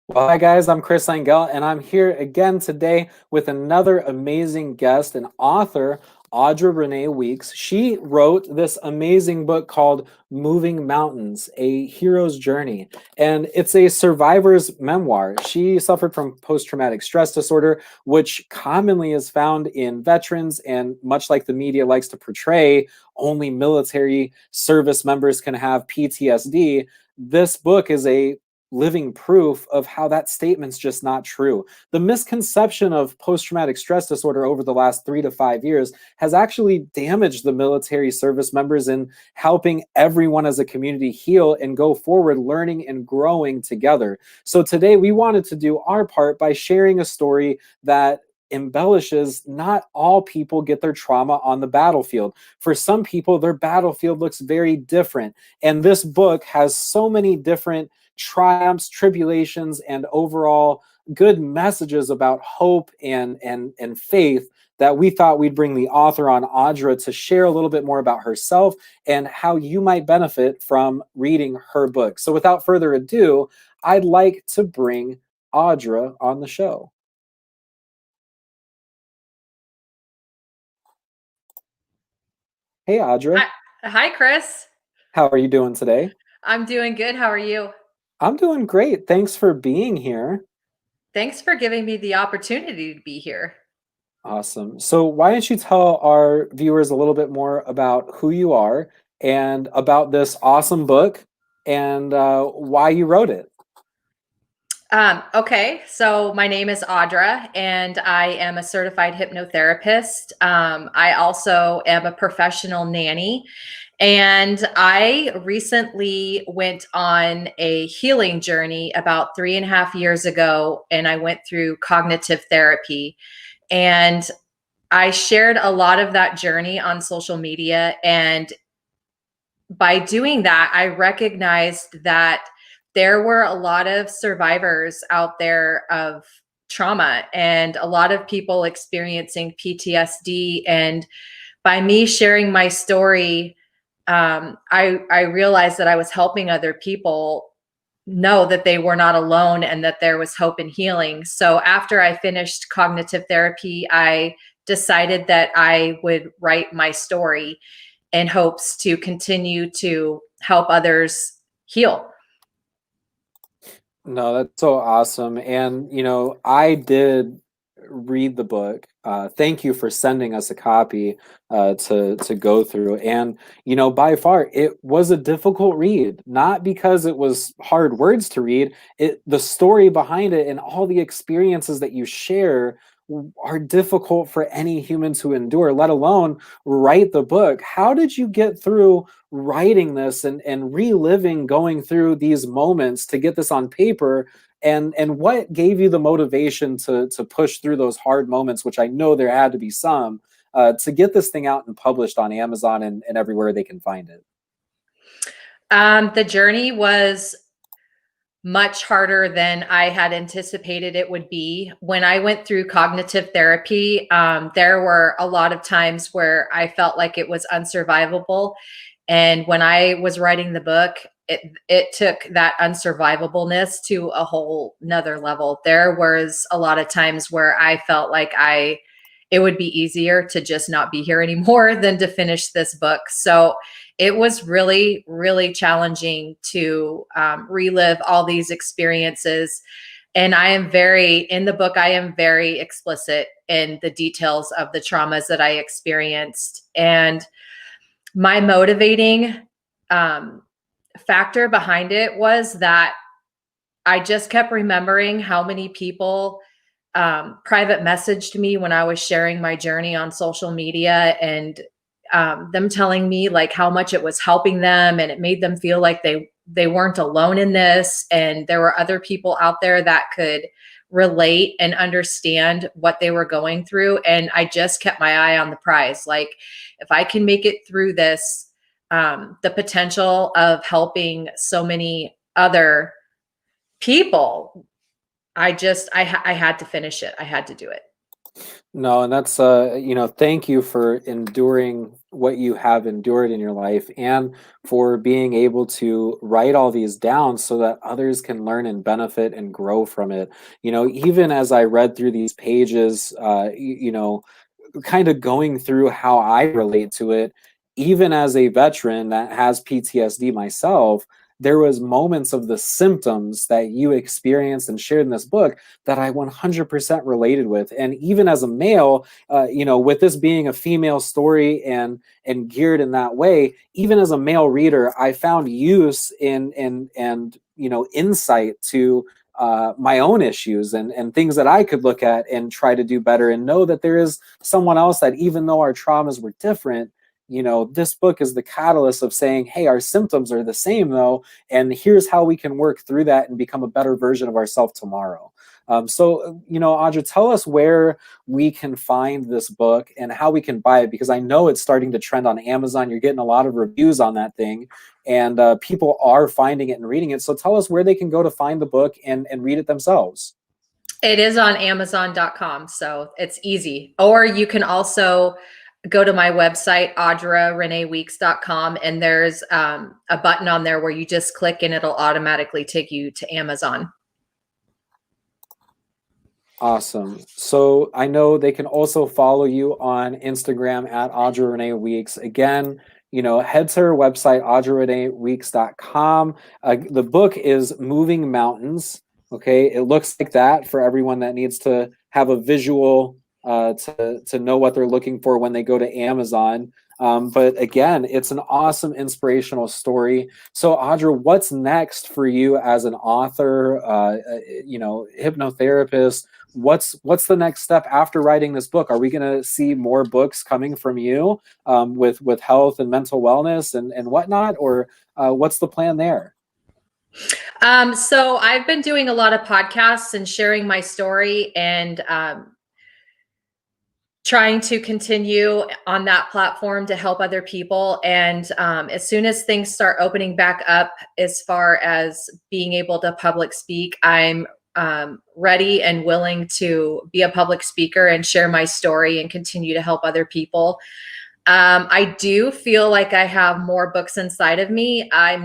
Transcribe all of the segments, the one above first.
Well, hi guys, I'm Chris Angel, and I'm here again today with another amazing guest, an author, Audra Renee Weeks. She wrote this amazing book called Moving Mountains, A Hero's Journey, and it's a survivor's memoir. She suffered from post-traumatic stress disorder, which commonly is found in veterans, and much like the media likes to portray, only military service members can have PTSD. This book is a living proof of how that statement's just not true. The misconception of post-traumatic stress disorder over the last 3 to 5 years has actually damaged the military service members in helping everyone as a community heal and go forward, learning and growing together. So today we wanted to do our part by sharing a story that embellishes not all people get their trauma on the battlefield. For some people, their battlefield looks very different. And this book has so many different triumphs, tribulations, and overall good messages about hope and faith that we thought we'd bring the author on, Audra, to share a little bit more about herself and how you might benefit from reading her book. So without further ado, I'd like to bring Audra on the show. Hey, Audra. Hi, Chris. How are you doing today? I'm doing good. How are you? I'm doing great. Thanks for being here. Thanks for giving me the opportunity to be here. Awesome. So why don't you tell our viewers a little bit more about who you are and about this awesome book and why you wrote it? Okay, so my name is Audra, and I am a certified hypnotherapist. I also am a professional nanny, and I recently went on a healing journey about 3.5 years ago, and I went through cognitive therapy. And I shared a lot of that journey on social media, and by doing that, I recognized that there were a lot of survivors out there of trauma and a lot of people experiencing PTSD. And by me sharing my story, I realized that I was helping other people know that they were not alone and that there was hope and healing. So after I finished cognitive therapy, I decided that I would write my story in hopes to continue to help others heal. No, that's so awesome. And, I did read the book. Thank you for sending us a copy to go through. And, by far, it was a difficult read, not because it was hard words to read. The story behind it and all the experiences that you share are difficult for any human to endure, let alone write the book. How did you get through writing this and reliving going through these moments to get this on paper, and what gave you the motivation to push through those hard moments, which I know there had to be some, to get this thing out and published on Amazon and everywhere they can find it? The journey was much harder than I had anticipated it would be. When I went through cognitive therapy, there were a lot of times where I felt like it was unsurvivable. And when I was writing the book, it took that unsurvivableness to a whole nother level. There was a lot of times where I felt like it would be easier to just not be here anymore than to finish this book. So it was really, really challenging to relive all these experiences. And in the book, I am very explicit in the details of the traumas that I experienced. And my motivating factor behind it was that I just kept remembering how many people private messaged me when I was sharing my journey on social media, and them telling me like how much it was helping them, and it made them feel like they weren't alone in this, and there were other people out there that could relate and understand what they were going through. And I just kept my eye on the prize. Like, if I can make it through this, the potential of helping so many other people, I had to finish it. I had to do it. No, and that's thank you for enduring what you have endured in your life, and for being able to write all these down so that others can learn and benefit and grow from it. You know, even as I read through these pages, you know, kind of going through how I relate to it, even as a veteran that has PTSD myself, there was moments of the symptoms that you experienced and shared in this book that I 100% related with. And even as a male, you know, with this being a female story and geared in that way, even as a male reader, I found use in and you know, insight to my own issues and things that I could look at and try to do better, and know that there is someone else that, even though our traumas were different, you know, this book is the catalyst of saying, hey, our symptoms are the same though, and here's how we can work through that and become a better version of ourselves tomorrow. So, you know, Audra, tell us where we can find this book and how we can buy it, because I know it's starting to trend on Amazon. You're getting a lot of reviews on that thing, and people are finding it and reading it. So tell us where they can go to find the book and read it themselves. It is on Amazon.com, so it's easy. Or you can also go to my website, AudraReneeWeeks.com, and there's a button on there where you just click and it'll automatically take you to Amazon. Awesome. So I know they can also follow you on Instagram at Audra Renee Weeks. Again, you know, head to her website, AudraReneeWeeks.com. The book is Moving Mountains. Okay. It looks like that for everyone that needs to have a visual to know what they're looking for when they go to Amazon. But again, it's an awesome inspirational story. So Audra, what's next for you as an author, you know, hypnotherapist? What's the next step after writing this book? Are we going to see more books coming from you with health and mental wellness and whatnot, or what's the plan there? So I've been doing a lot of podcasts and sharing my story, and trying to continue on that platform to help other people. And as soon as things start opening back up, as far as being able to public speak, I'm ready and willing to be a public speaker and share my story and continue to help other people. I do feel like I have more books inside of me. I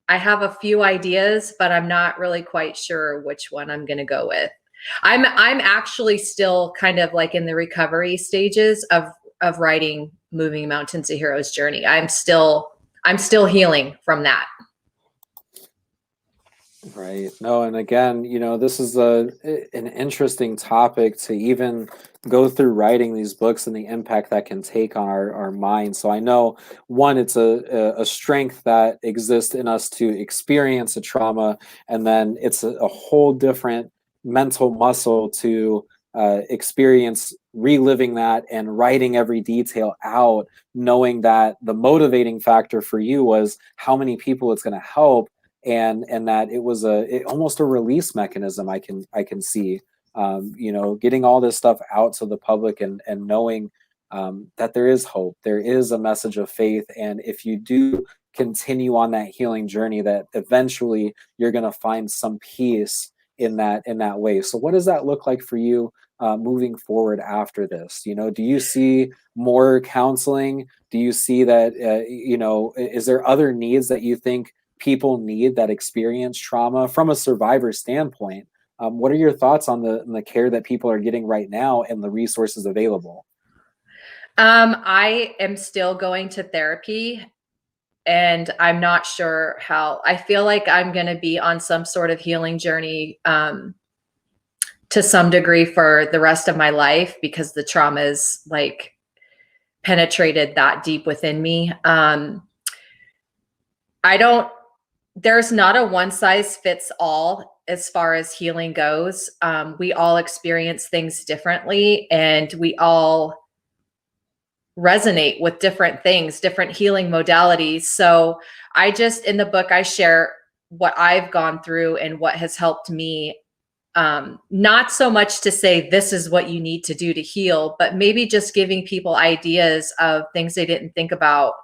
have a few ideas, but I'm not really quite sure which one I'm going to go with. I'm actually still kind of like in the recovery stages of writing Moving Mountains: A Hero's Journey. I'm still healing from that. Right. No, and again, you know, this is an interesting topic to even go through writing these books and the impact that can take on our minds. So I know, one, it's a strength that exists in us to experience a trauma, and then it's a whole different mental muscle to experience reliving that and writing every detail out, knowing that the motivating factor for you was how many people it's going to help, and that it was almost a release mechanism. I can see, you know, getting all this stuff out to the public, and knowing that there is hope, there is a message of faith, and if you do continue on that healing journey, that eventually you're going to find some peace in that way. So what does that look like for you moving forward after this? You know, do you see more counseling? Do you see that you know, is there other needs that you think people need that experience trauma from a survivor standpoint? What are your thoughts on the care that people are getting right now and the resources available? I am still going to therapy, and I'm not sure how. I feel like I'm going to be on some sort of healing journey to some degree for the rest of my life, because the trauma is like penetrated that deep within me. There's not a one size fits all as far as healing goes. We all experience things differently, and we all resonate with different things, different healing modalities. So in the book, I share what I've gone through and what has helped me. Not so much to say this is what you need to do to heal, but maybe just giving people ideas of things they didn't think about.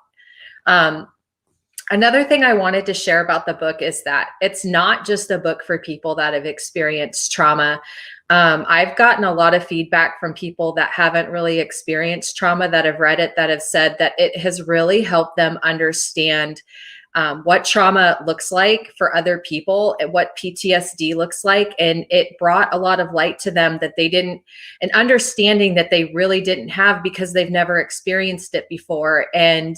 Another thing I wanted to share about the book is that it's not just a book for people that have experienced trauma. I've gotten a lot of feedback from people that haven't really experienced trauma that have read it, that have said that it has really helped them understand what trauma looks like for other people and what PTSD looks like. And it brought a lot of light to them that they didn't, an understanding that they really didn't have because they've never experienced it before. And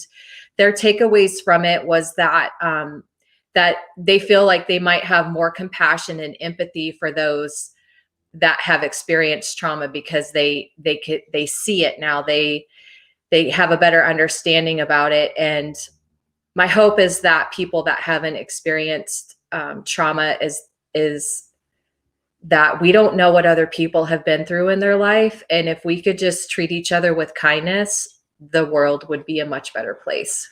their takeaways from it was that that they feel like they might have more compassion and empathy for those that have experienced trauma because they see it now. They have a better understanding about it. And my hope is that people that haven't experienced trauma is that we don't know what other people have been through in their life, and if we could just treat each other with kindness, the world would be a much better place.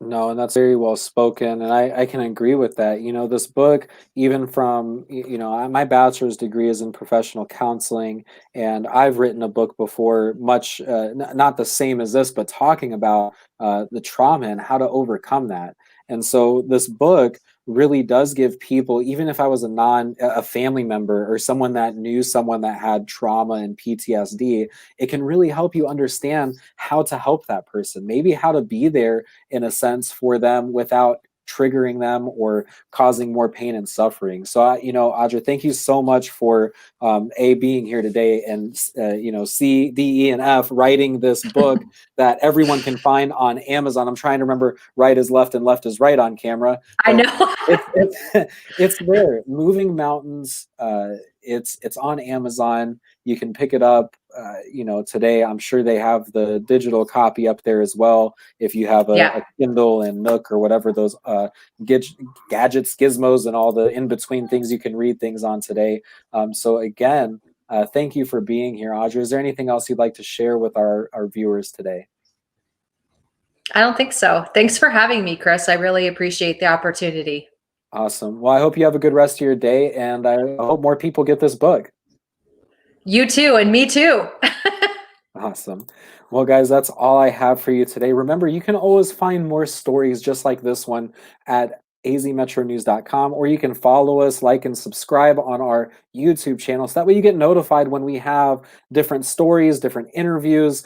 No, and that's very well spoken, and I can agree with that. You know, this book, even from my bachelor's degree is in professional counseling, and I've written a book before, much not the same as this, but talking about the trauma and how to overcome that. And so this book really does give people, even if I was a family member or someone that knew someone that had trauma and PTSD, it can really help you understand how to help that person, maybe how to be there in a sense for them without triggering them or causing more pain and suffering. So, Audra, thank you so much for being here today, and C, D, E, and F writing this book that everyone can find on Amazon. I'm trying to remember right is left and left is right on camera. I know. It's there. Moving Mountains. It's on Amazon. You can pick it up. Today I'm sure they have the digital copy up there as well. If you have a Kindle and Nook or whatever those gadgets, gizmos, and all the in between things you can read things on today. So again, thank you for being here, Audra. Is there anything else you'd like to share with our viewers today? I don't think so. Thanks for having me, Chris. I really appreciate the opportunity. Awesome. Well, I hope you have a good rest of your day, and I hope more people get this book. You too, and me too. Awesome. Well, guys, that's all I have for you today. Remember, you can always find more stories just like this one at azmetronews.com, or you can follow us, like, and subscribe on our YouTube channel. So that way you get notified when we have different stories, different interviews,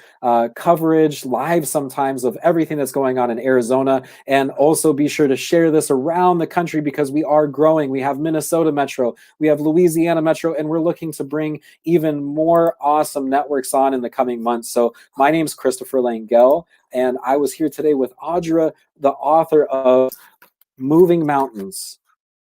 coverage, live sometimes of everything that's going on in Arizona. And also be sure to share this around the country because we are growing. We have Minnesota Metro, we have Louisiana Metro, and we're looking to bring even more awesome networks on in the coming months. So my name's Christopher Langell, and I was here today with Audra, the author of Moving Mountains,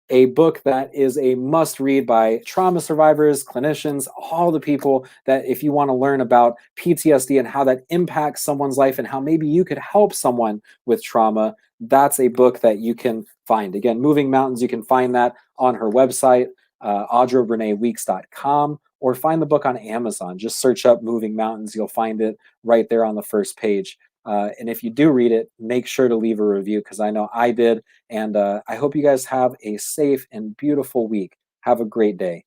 a book that is a must read by trauma survivors, clinicians, all the people that if you want to learn about PTSD and how that impacts someone's life and how maybe you could help someone with trauma, that's a book that you can find. Again, Moving Mountains, you can find that on her website, AudraReneeWeeks.com, or find the book on Amazon. Just search up Moving Mountains. You'll find it right there on the first page. And if you do read it, make sure to leave a review because I know I did. And I hope you guys have a safe and beautiful week. Have a great day.